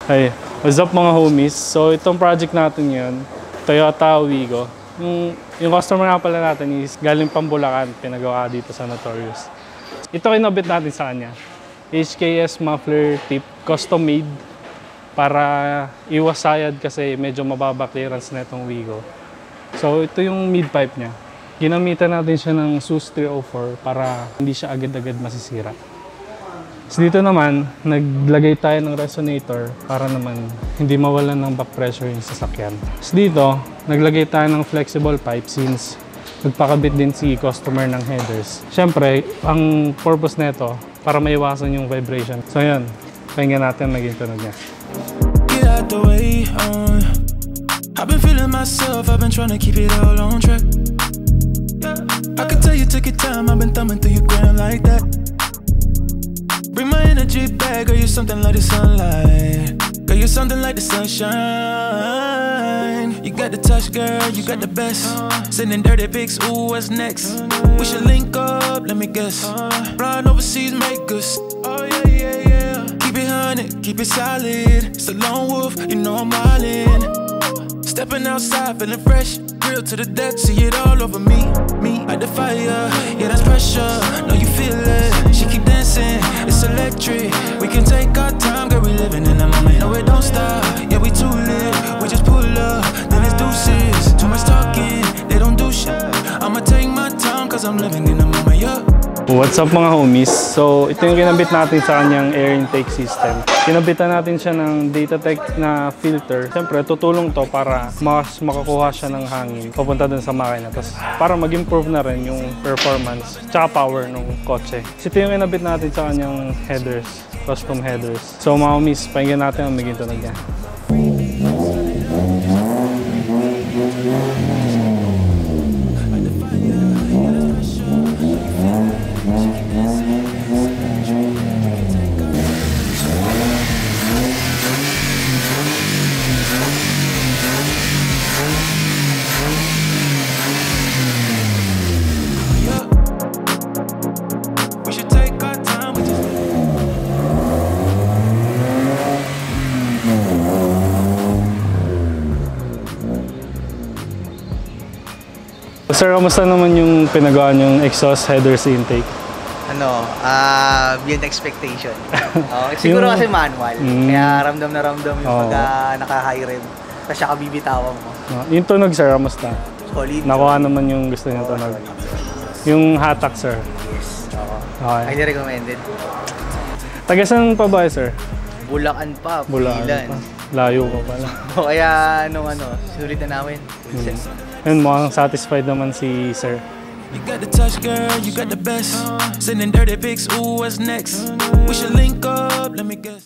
Hey, what's up mga homies? So itong project natin yun, Toyota Wigo. Yung customer nga pala natin is galing Pambulacan, pinagawa dito sa Notorious. Ito kinabit natin sa kanya. HKS muffler tip, custom made para iwas sayad kasi medyo mababa clearance na itong Wigo. So ito yung mid pipe niya. Ginamitan natin siya ng SUS 304 para hindi siya agad-agad masisira. So dito naman, naglagay tayo ng resonator para naman hindi mawalan ng back pressure yung sasakyan. So dito, naglagay tayo ng flexible pipe since nagpakabit din si customer ng headers. Siyempre, ang purpose nito para maiwasan yung vibration. So yun, pakinggan natin maging tunog niya. Get out the way, I've been feeling myself, I've been trying to keep it all on track. I could tell you took your time, I've been thumbing through your gram like that. Bring my energy back, girl, you're something like the sunlight. Girl, you're something like the sunshine. You got the touch, girl, you got the best. Sending dirty pics, ooh, what's next? We should link up, let me guess. Flying overseas, make us. Oh yeah, yeah, yeah. Keep it 100, keep it solid. It's a lone wolf, you know I'm wildin'. Stepping outside, feeling fresh. Real to the death, see it all over me. Me at the fire, yeah, that's pressure. Know you feel it. She keep dancing, it's electric. We can take our time, girl, we living in the moment. No, it don't stop, yeah, we too lit. We just pull up, then it's deuces. Too much talking, they don't do shit. I'ma take my time, cause I'm living in the moment, yeah. What's up mga homies? So ito yung kinabit natin sa kanyang air intake system. Kinabitan natin siya ng Datatec na filter. Siyempre tutulong to para mas makakuha siya ng hangin papunta dun sa makina. Tapos para mag-improve na rin yung performance tsaka power ng kotse. So ito yung kinabit natin sa kanyang headers, custom headers. So mga homies, pakinggan natin ang maging tunog niya. Sir, kamusta naman yung pinagawa niyong exhaust headers intake? Beyond expectation. Siguro kasi manual, kaya ramdam na ramdam yung pag naka-high rev. Tapos siya kabibitawan mo. Yung tunog, sir, kamusta? Solid. Nakuha naman yung gusto niyong tunog. Yung hatak, sir? Yes. Okay. Highly recommended. Taga saan pa ba, sir? Bulacan pa, Bulacan pa. Layo pa pala. Kaya sulit na namin. Yun, mukhang satisfied naman si sir. You got the touch, girl, you got the best. Sending dirty pics, ooh, what's next? We should link up, let me guess.